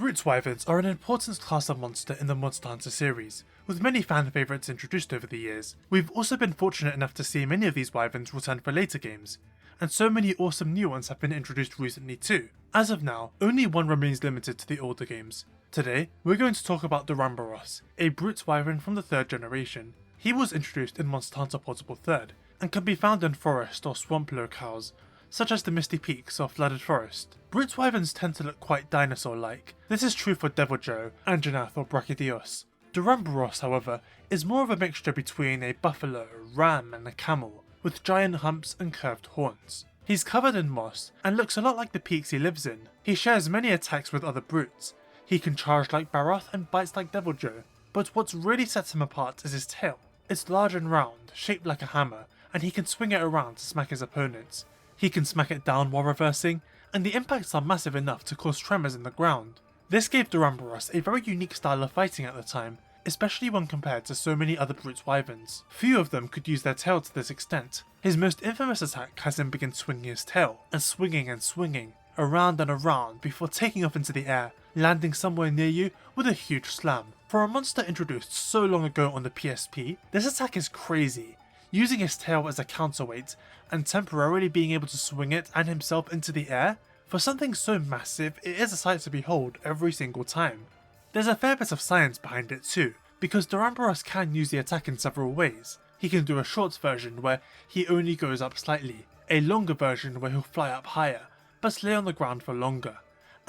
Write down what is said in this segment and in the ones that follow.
Brute Wyverns are an important class of monster in the Monster Hunter series, with many fan favourites introduced over the years. We've also been fortunate enough to see many of these Wyverns return for later games, and so many awesome new ones have been introduced recently too. As of now, only one remains limited to the older games. Today, we're going to talk about Duramboros, a Brute Wyvern from the 3rd generation. He was introduced in Monster Hunter Portable 3rd, and can be found in forest or swamp locales, such as the Misty Peaks or Flooded Forest. Brute Wyverns tend to look quite dinosaur-like. This is true for Deduction, Anjanath or Brachydios. Duramboros, however, is more of a mixture between a buffalo, ram and a camel, with giant humps and curved horns. He's covered in moss and looks a lot like the peaks he lives in. He shares many attacks with other brutes. He can charge like Baroth and bites like Deduction, but what really sets him apart is his tail. It's large and round, shaped like a hammer, and he can swing it around to smack his opponents. He can smack it down while reversing, and the impacts are massive enough to cause tremors in the ground. This gave Duramboros a very unique style of fighting at the time, especially when compared to so many other Brute Wyverns. Few of them could use their tail to this extent. His most infamous attack has him begin swinging his tail, and swinging, around and around before taking off into the air, landing somewhere near you with a huge slam. For a monster introduced so long ago on the PSP, this attack is crazy, using his tail as a counterweight and temporarily being able to swing it and himself into the air. For something so massive, it is a sight to behold every single time. There's a fair bit of science behind it too, because Duramboros can use the attack in several ways. He can do a short version where he only goes up slightly, a longer version where he'll fly up higher, but lay on the ground for longer,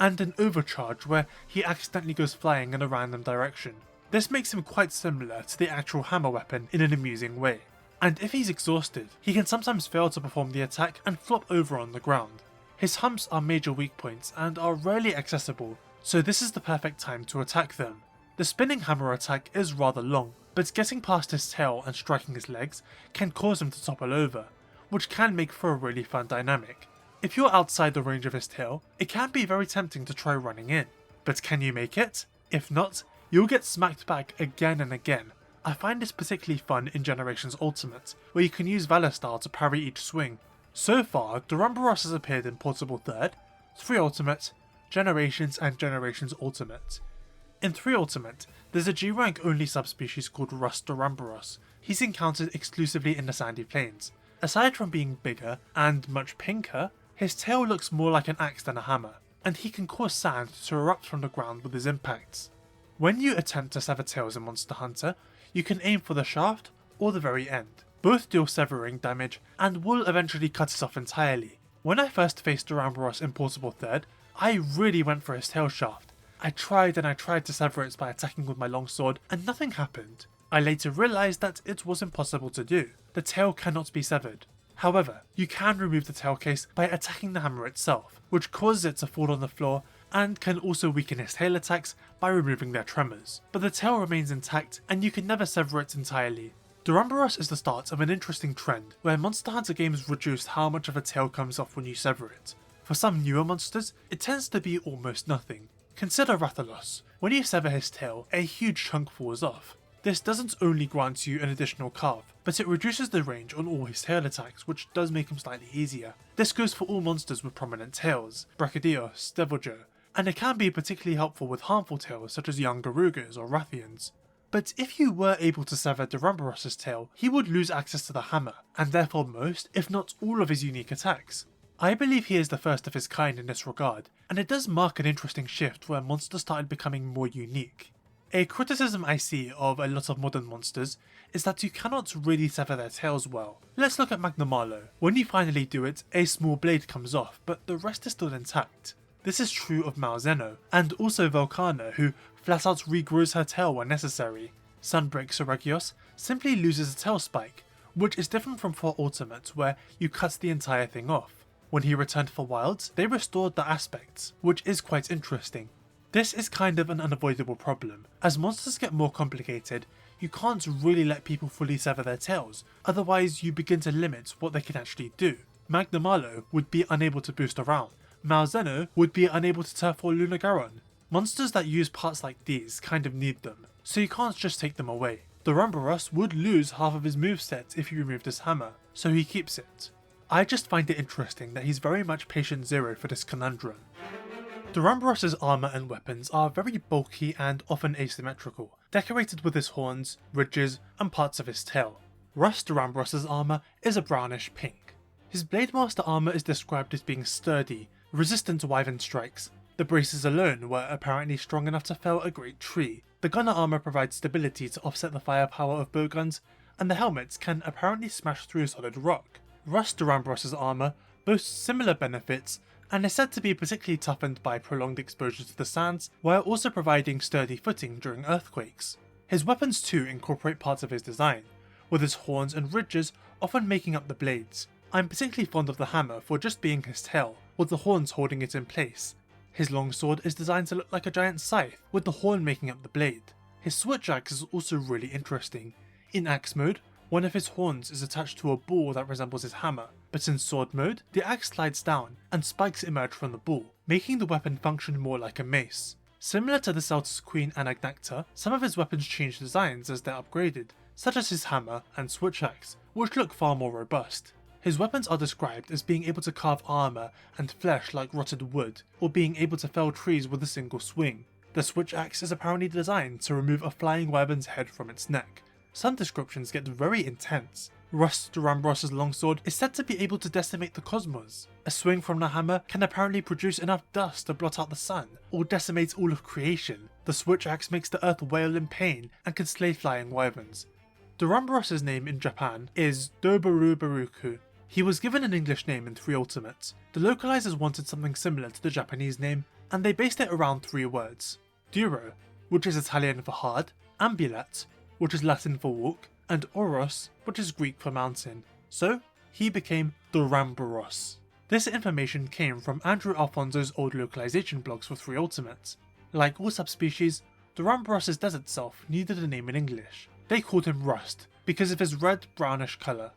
and an overcharge where he accidentally goes flying in a random direction. This makes him quite similar to the actual hammer weapon in an amusing way. And if he's exhausted, he can sometimes fail to perform the attack and flop over on the ground. His humps are major weak points and are rarely accessible, so this is the perfect time to attack them. The spinning hammer attack is rather long, but getting past his tail and striking his legs can cause him to topple over, which can make for a really fun dynamic. If you're outside the range of his tail, it can be very tempting to try running in, but can you make it? If not, you'll get smacked back again and again. I find this particularly fun in Generations Ultimate, where you can use Valor style to parry each swing. So far, Duramboros has appeared in Portable 3rd, 3 Ultimate, Generations and Generations Ultimate. In 3 Ultimate, there's a G-rank only subspecies called Rust Duramboros. He's encountered exclusively in the Sandy Plains. Aside from being bigger and much pinker, his tail looks more like an axe than a hammer, and he can cause sand to erupt from the ground with his impacts. When you attempt to sever tails in Monster Hunter, you can aim for the shaft or the very end. Both deal severing damage and will eventually cut it off entirely. When I first faced Duramboros in Portable 3rd, I really went for his tail shaft. I tried to sever it by attacking with my longsword and nothing happened. I later realised that it was impossible to do. The tail cannot be severed. However, you can remove the tail case by attacking the hammer itself, which causes it to fall on the floor and can also weaken his tail attacks by removing their tremors. But the tail remains intact and you can never sever it entirely. Duramboros is the start of an interesting trend where Monster Hunter games reduce how much of a tail comes off when you sever it. For some newer monsters, it tends to be almost nothing. Consider Rathalos. When you sever his tail, a huge chunk falls off. This doesn't only grant you an additional carve, but it reduces the range on all his tail attacks, which does make him slightly easier. This goes for all monsters with prominent tails, Brachydios, Deduction, and it can be particularly helpful with harmful tails such as young Garugas or Rathians. But if you were able to sever Duramboros' tail, he would lose access to the hammer, and therefore most, if not all of his unique attacks. I believe he is the first of his kind in this regard, and it does mark an interesting shift where monsters started becoming more unique. A criticism I see of a lot of modern monsters is that you cannot really sever their tails well. Let's look at Magnamalo. When you finally do it, a small blade comes off, but the rest is still intact. This is true of Malzeno, and also Volcana, who flat out regrows her tail when necessary. Sunbreak Soragios simply loses a tail spike, which is different from 4 Ultimate where you cut the entire thing off. When he returned for Wilds, they restored the aspects, which is quite interesting. This is kind of an unavoidable problem. As monsters get more complicated, you can't really let people fully sever their tails, otherwise you begin to limit what they can actually do. Magnamalo would be unable to boost around. Malzeno would be unable to turf or Lunagaron. Monsters that use parts like these kind of need them, so you can't just take them away. Duramboros would lose half of his moveset if you removed his hammer, so he keeps it. I just find it interesting that he's very much patient zero for this conundrum. Duramboros' armour and weapons are very bulky and often asymmetrical, decorated with his horns, ridges, and parts of his tail. Rust Duramboros' armour is a brownish pink. His Blademaster armour is described as being sturdy, resistant to Wyvern strikes. The braces alone were apparently strong enough to fell a great tree. The gunner armour provides stability to offset the firepower of bowguns, and the helmets can apparently smash through solid rock. Rust Duramboros' armour boasts similar benefits and is said to be particularly toughened by prolonged exposure to the sands, while also providing sturdy footing during earthquakes. His weapons too incorporate parts of his design, with his horns and ridges often making up the blades. I'm particularly fond of the hammer for just being his tail, with the horns holding it in place. His longsword is designed to look like a giant scythe, with the horn making up the blade. His switch axe is also really interesting. In axe mode, one of his horns is attached to a ball that resembles his hammer, but in sword mode, the axe slides down and spikes emerge from the ball, making the weapon function more like a mace. Similar to the Celtus Queen and Agnacta, some of his weapons change designs as they're upgraded, such as his hammer and switch axe, which look far more robust. His weapons are described as being able to carve armour and flesh like rotted wood, or being able to fell trees with a single swing. The switch axe is apparently designed to remove a flying wyvern's head from its neck. Some descriptions get very intense. Rust Duramboros' longsword is said to be able to decimate the cosmos. A swing from the hammer can apparently produce enough dust to blot out the sun, or decimate all of creation. The switch axe makes the earth wail in pain and can slay flying wyverns. Duramboros' name in Japan is Doborubaruku. He was given an English name in 3 Ultimates. The localizers wanted something similar to the Japanese name, and they based it around 3 words. Duro, which is Italian for hard, Ambulat, which is Latin for walk, and Oros, which is Greek for mountain. So, he became Duramboros. This information came from Andrew Alfonso's old localization blogs for 3 Ultimates. Like all subspecies, Duramboros' desert self needed a name in English. They called him Rust, because of his red-brownish colour.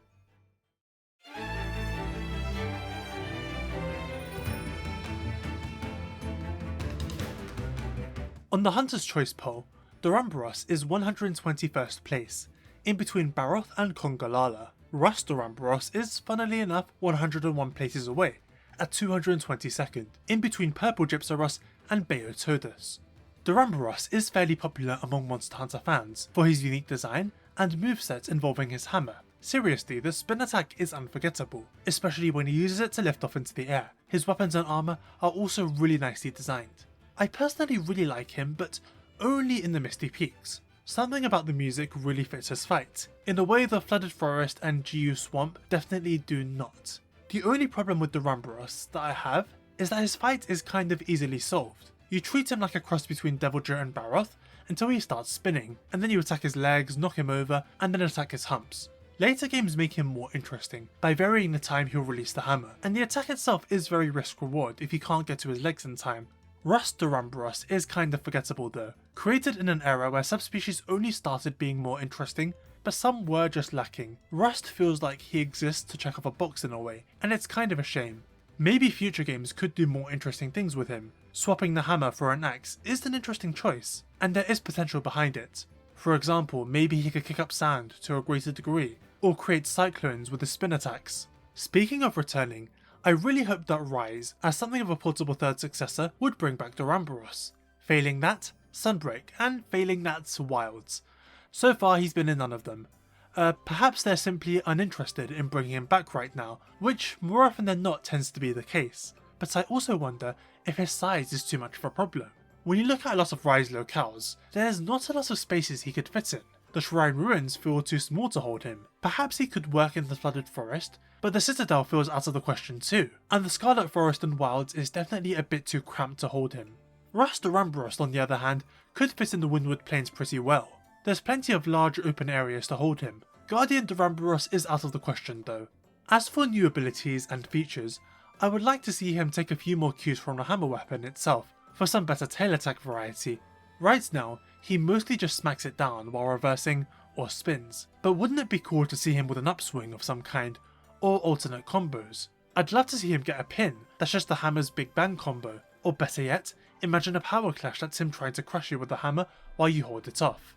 On the Hunter's Choice poll, Duramboros is 121st place, in between Baroth and Congalala. Rust Duramboros is, funnily enough, 101 places away, at 222nd, in between Purple Gypsaros and Beotodus. Duramboros is fairly popular among Monster Hunter fans for his unique design and moveset involving his hammer. Seriously, the spin attack is unforgettable, especially when he uses it to lift off into the air. His weapons and armour are also really nicely designed. I personally really like him, but only in the Misty Peaks. Something about the music really fits his fight, in a way the Flooded Forest and GU Swamp definitely do not. The only problem with Duramboros that I have is that his fight is kind of easily solved. You treat him like a cross between Deviljho and Baroth until he starts spinning, and then you attack his legs, knock him over, and then attack his humps. Later games make him more interesting, by varying the time he'll release the hammer, and the attack itself is very risk-reward if you can't get to his legs in time. Rust Duramboros is kind of forgettable though, created in an era where subspecies only started being more interesting, but some were just lacking. Rust feels like he exists to check off a box in a way, and it's kind of a shame. Maybe future games could do more interesting things with him. Swapping the hammer for an axe is an interesting choice, and there is potential behind it. For example, maybe he could kick up sand to a greater degree, or create cyclones with his spin attacks. Speaking of returning, I really hope that Rise, as something of a portable third successor, would bring back Duramboros. Failing that, Sunbreak, and failing that, Wilds. So far he's been in none of them. Perhaps they're simply uninterested in bringing him back right now, which more often than not tends to be the case. But I also wonder if his size is too much of a problem. When you look at a lot of Rise locales, there's not a lot of spaces he could fit in. The Shrine Ruins feel too small to hold him. Perhaps he could work in the Flooded Forest, but the Citadel feels out of the question too, and the Scarlet Forest and Wilds is definitely a bit too cramped to hold him. Rust Duramboros, on the other hand, could fit in the Windward Plains pretty well. There's plenty of large open areas to hold him. Guardian Duramboros is out of the question though. As for new abilities and features, I would like to see him take a few more cues from the hammer weapon itself, for some better tail attack variety. Right now, he mostly just smacks it down while reversing or spins, but wouldn't it be cool to see him with an upswing of some kind, or alternate combos? I'd love to see him get a pin that's just the hammer's Big Bang combo, or better yet, imagine a power clash that's him trying to crush you with the hammer while you hold it off.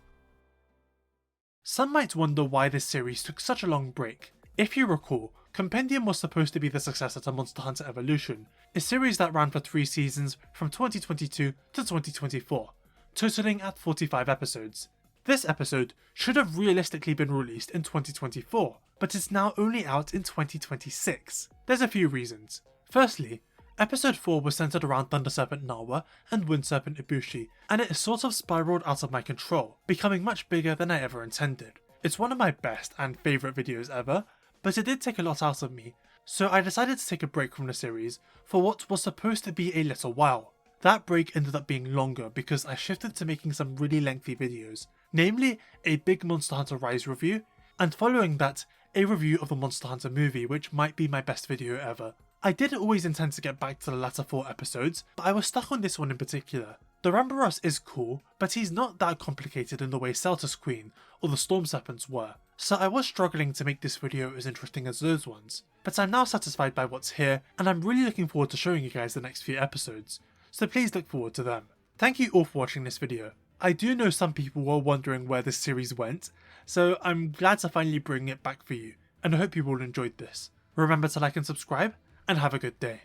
Some might wonder why this series took such a long break. If you recall, Compendium was supposed to be the successor to Monster Hunter Evolution, a series that ran for 3 seasons from 2022 to 2024, totaling at 45 episodes. This episode should have realistically been released in 2024, but it's now only out in 2026. There's a few reasons. Firstly, Episode 4 was centered around Thunder Serpent Nawa and Wind Serpent Ibushi, and it sort of spiraled out of my control, becoming much bigger than I ever intended. It's one of my best and favourite videos ever, but it did take a lot out of me, so I decided to take a break from the series for what was supposed to be a little while. That break ended up being longer because I shifted to making some really lengthy videos, namely a big Monster Hunter Rise review, and following that, a review of the Monster Hunter movie, which might be my best video ever. I did always intend to get back to the latter 4 episodes, but I was stuck on this one in particular. Duramboros is cool, but he's not that complicated in the way Celtus Queen or the Storm Serpents were, so I was struggling to make this video as interesting as those ones. But I'm now satisfied by what's here, and I'm really looking forward to showing you guys the next few episodes, so please look forward to them. Thank you all for watching this video. I do know some people were wondering where this series went, so I'm glad to finally bring it back for you, and I hope you all enjoyed this. Remember to like and subscribe, and have a good day.